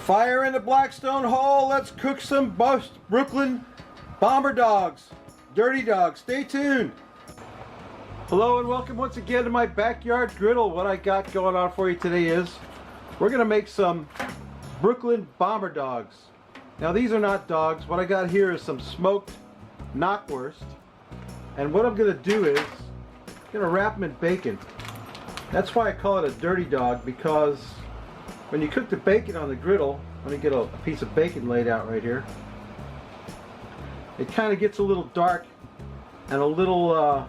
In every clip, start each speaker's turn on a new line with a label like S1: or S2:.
S1: Fire in the Blackstone hole. Let's cook some Brooklyn bomber dogs. Dirty dogs. Stay tuned. Hello and welcome once again to my backyard griddle. What I got going on for you today is we're going to make some Brooklyn bomber dogs. Now these are not dogs. What I got here is some smoked knockwurst. And what I'm going to do is I'm going to wrap them in bacon. That's why I call it a dirty dog, because when you cook the bacon on the griddle, let me get a piece of bacon laid out right here, it kind of gets a little dark and a little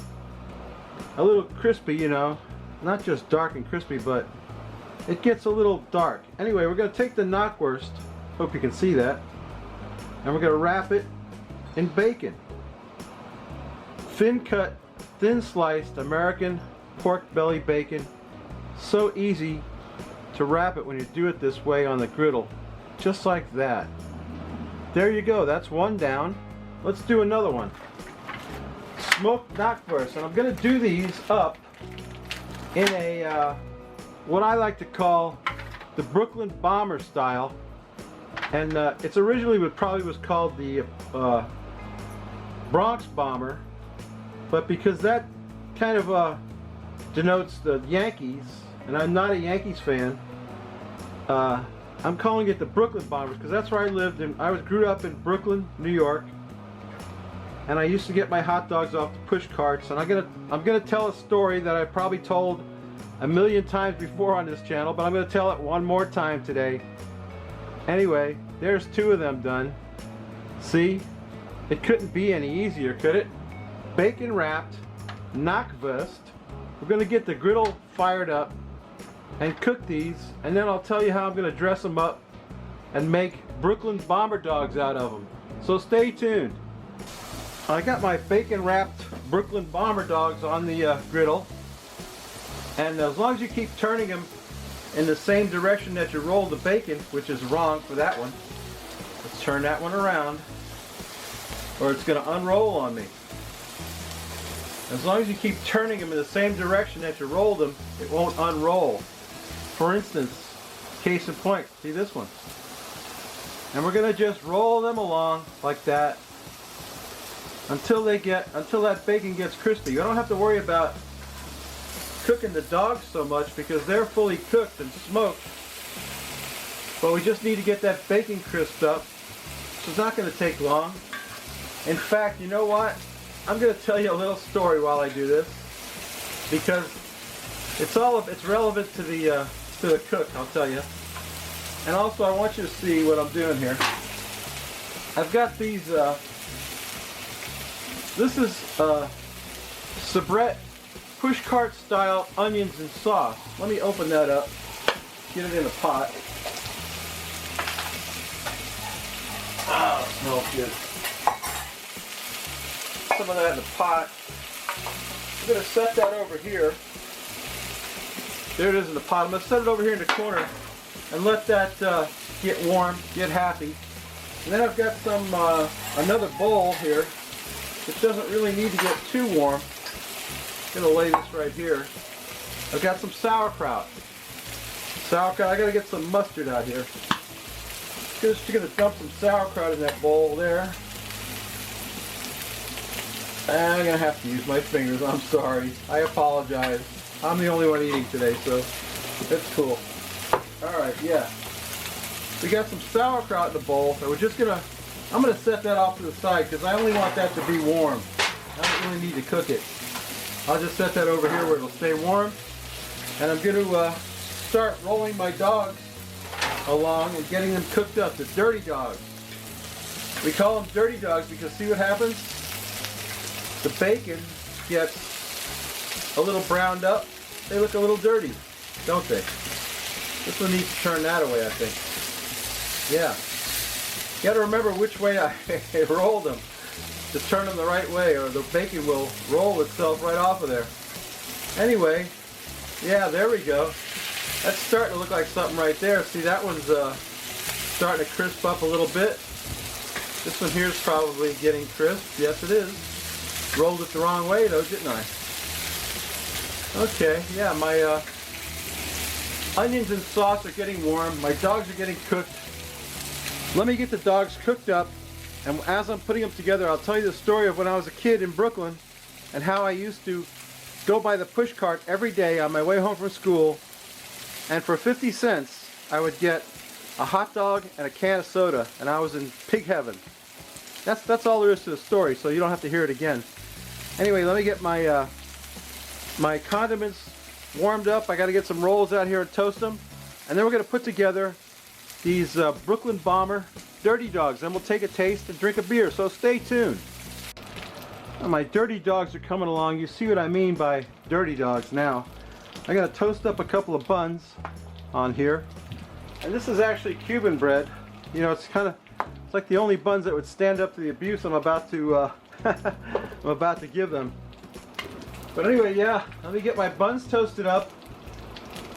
S1: crispy, you know. Not just dark and crispy, but it gets a little dark. Anyway, we're going to take the knockwurst, hope you can see that, and we're going to wrap it in bacon. Thin cut, thin sliced American pork belly bacon. So easy to wrap it when you do it this way on the griddle, just like that. There you go, that's one down. Let's do another one. Smoked knockwurst, and I'm going to do these up in a what I like to call the Brooklyn bomber style, and it's originally what probably was called the Bronx bomber, but because that kind of denotes the Yankees, and I'm not a Yankees fan, I'm calling it the Brooklyn Bombers because that's where I lived. And I grew up in Brooklyn, New York, and I used to get my hot dogs off the push carts. And I'm gonna tell a story that I probably told a million times before on this channel, but I'm gonna tell it one more time today. Anyway, there's two of them done. See, it couldn't be any easier, could it? Bacon wrapped knockwurst. We're gonna get the griddle fired up and cook these, and then I'll tell you how I'm going to dress them up and make Brooklyn bomber dogs out of them. So stay tuned. I got my bacon wrapped Brooklyn bomber dogs on the griddle, and as long as you keep turning them in the same direction that you roll the bacon, which is wrong for that one, let's turn that one around or it's going to unroll on me. As long as you keep turning them in the same direction that you rolled them, it won't unroll. For instance, case in point, see this one. And we're going to just roll them along like that until that bacon gets crispy. You don't have to worry about cooking the dogs so much because they're fully cooked and smoked. But we just need to get that bacon crisped up. So it's not going to take long. In fact, you know what? I'm going to tell you a little story while I do this, because it's relevant to the cook, I'll tell you. And also I want you to see what I'm doing here. I've got these, this is soubrette pushcart style onions and sauce. Let me open that up, get it in a pot. Oh, it smells good. Some of that in the pot. I'm going to set that over here. There it is in the pot. I'm going to set it over here in the corner and let that get warm, get happy. And then I've got some another bowl here, which doesn't really need to get too warm. I'm going to lay this right here. I've got some sauerkraut. I got to get some mustard out here. Just going to dump some sauerkraut in that bowl there. I'm going to have to use my fingers. I'm sorry. I apologize. I'm the only one eating today, so that's cool. Alright, yeah. We got some sauerkraut in the bowl, so I'm going to set that off to the side because I only want that to be warm. I don't really need to cook it. I'll just set that over here where it'll stay warm. And I'm going to start rolling my dogs along and getting them cooked up. The dirty dogs. We call them dirty dogs because see what happens? The bacon gets a little browned up. They look a little dirty, don't they? This one needs to turn that away, I think. Yeah. You got to remember which way I rolled them to turn them the right way, or the bacon will roll itself right off of there. Anyway, yeah, there we go. That's starting to look like something right there. See, that one's starting to crisp up a little bit. This one here is probably getting crisp. Yes, it is. Rolled it the wrong way though, didn't I? Okay, yeah, my onions and sauce are getting warm. My dogs are getting cooked. Let me get the dogs cooked up, and as I'm putting them together, I'll tell you the story of when I was a kid in Brooklyn and how I used to go by the push cart every day on my way home from school, and for 50 cents I would get a hot dog and a can of soda, and I was in pig heaven. That's all there is to the story, so you don't have to hear it again. Anyway, let me get my my condiments warmed up. I got to get some rolls out here and toast them, and then we're going to put together these Brooklyn Bomber Dirty Dogs, and we'll take a taste and drink a beer, so stay tuned. Now, my Dirty Dogs are coming along. You see what I mean by Dirty Dogs now. I got to toast up a couple of buns on here, and this is actually Cuban bread. You know, it's like the only buns that would stand up to the abuse I'm about to I'm about to give them. But anyway, yeah, let me get my buns toasted up,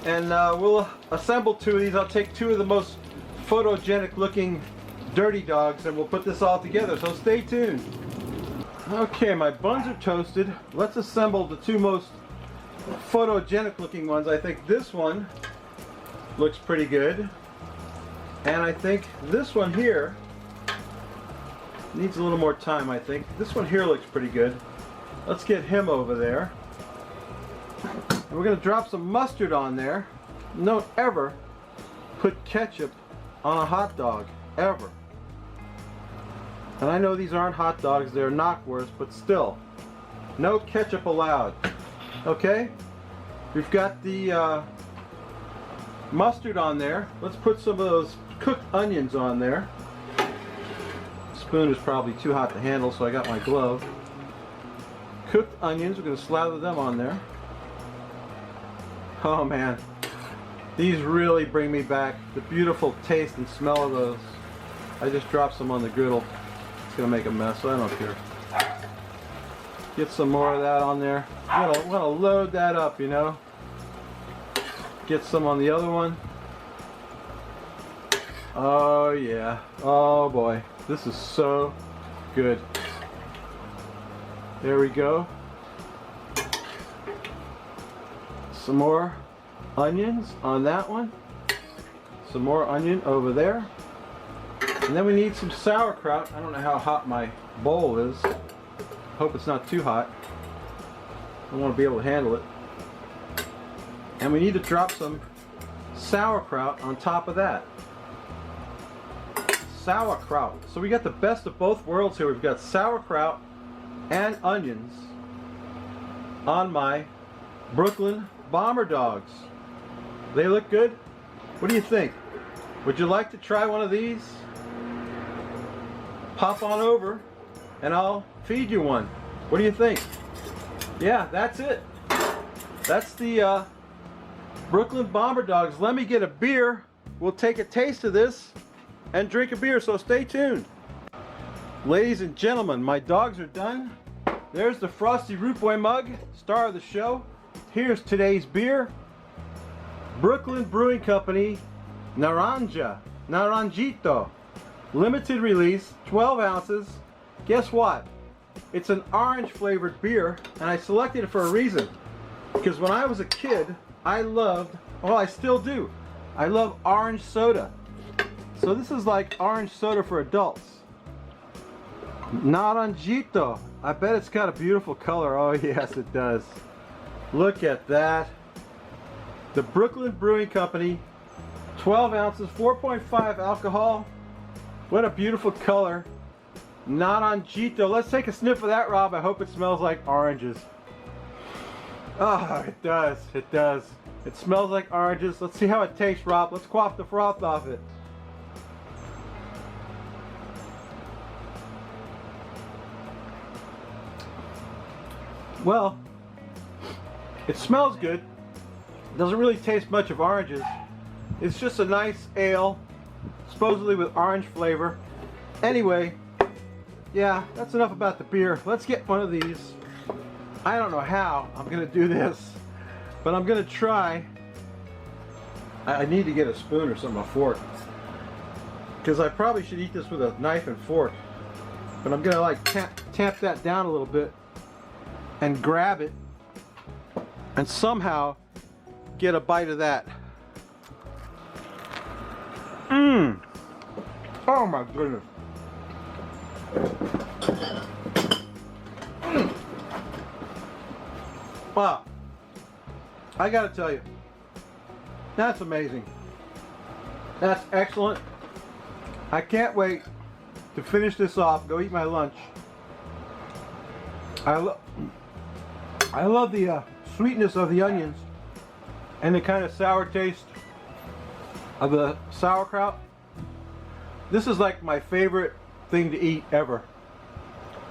S1: and we'll assemble two of these. I'll take two of the most photogenic looking Dirty Dogs, and we'll put this all together, so stay tuned. Okay, my buns are toasted. Let's assemble the two most photogenic looking ones. I think this one looks pretty good, and I think this one here needs a little more time. I think this one here looks pretty good. Let's get him over there, and we're going to drop some mustard on there. Don't ever put ketchup on a hot dog, ever. And I know these aren't hot dogs, they're knockwurst, but still, no ketchup allowed. Okay, we've got the mustard on there. Let's put some of those cooked onions on there. Spoon is probably too hot to handle, so I got my glove. Cooked onions, we're going to slather them on there. Oh man, these really bring me back the beautiful taste and smell of those. I just dropped some on the griddle. It's going to make a mess, so I don't care. Get some more of that on there. I'm going to load that up, you know. Get some on the other one. Oh yeah, oh boy, this is so good. There we go. Some more onions on that one. Some more onion over there. And then we need some sauerkraut. I don't know how hot my bowl is. Hope it's not too hot. I want to be able to handle it. And we need to drop some sauerkraut on top of that. Sauerkraut. So we got the best of both worlds here. We've got sauerkraut and onions on my Brooklyn Bomber Dogs. They look good? What do you think? Would you like to try one of these? Pop on over and I'll feed you one. What do you think? Yeah, that's it. That's the Brooklyn Bomber Dogs. Let me get a beer. We'll take a taste of this and drink a beer, so stay tuned. Ladies and gentlemen, my dogs are done. There's the Frosty Root Boy mug, star of the show. Here's today's beer. Brooklyn Brewing Company, Naranjito. Limited release, 12 ounces. Guess what? It's an orange flavored beer, and I selected it for a reason. Because when I was a kid, I loved, well, I still do, I love orange soda. So this is like orange soda for adults. Naranjito. I bet it's got a beautiful color. Oh yes, it does. Look at that. The Brooklyn Brewing Company, 12 ounces, 4.5 alcohol. What a beautiful color. Naranjito. Let's take a sniff of that, Rob. I hope it smells like oranges. Oh, it does. It does. It smells like oranges. Let's see how it tastes, Rob. Let's quaff the froth off it. Well, it smells good. It doesn't really taste much of oranges. It's just a nice ale, supposedly with orange flavor. Anyway, yeah, that's enough about the beer. Let's get one of these. I don't know how I'm gonna do this, but I'm gonna try. I need to get a spoon or something, a fork, because I probably should eat this with a knife and fork. But I'm gonna like tap that down a little bit and grab it and somehow get a bite of that. Oh my goodness. Wow. I gotta tell you, that's amazing. That's excellent. I can't wait to finish this off, go eat my lunch. I love the sweetness of the onions and the kind of sour taste of the sauerkraut. This is like my favorite thing to eat ever.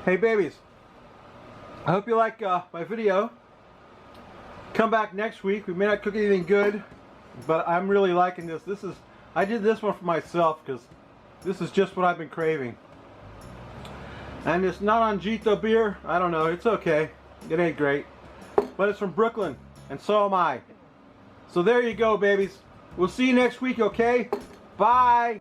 S1: Hey babies, I hope you like my video. Come back next week. We may not cook anything good, but I'm really liking this. I did this one for myself because this is just what I've been craving. And it's not on Jito beer. I don't know. It's okay. It ain't great. But it's from Brooklyn, and so am I. So there you go, babies. We'll see you next week, okay? Bye.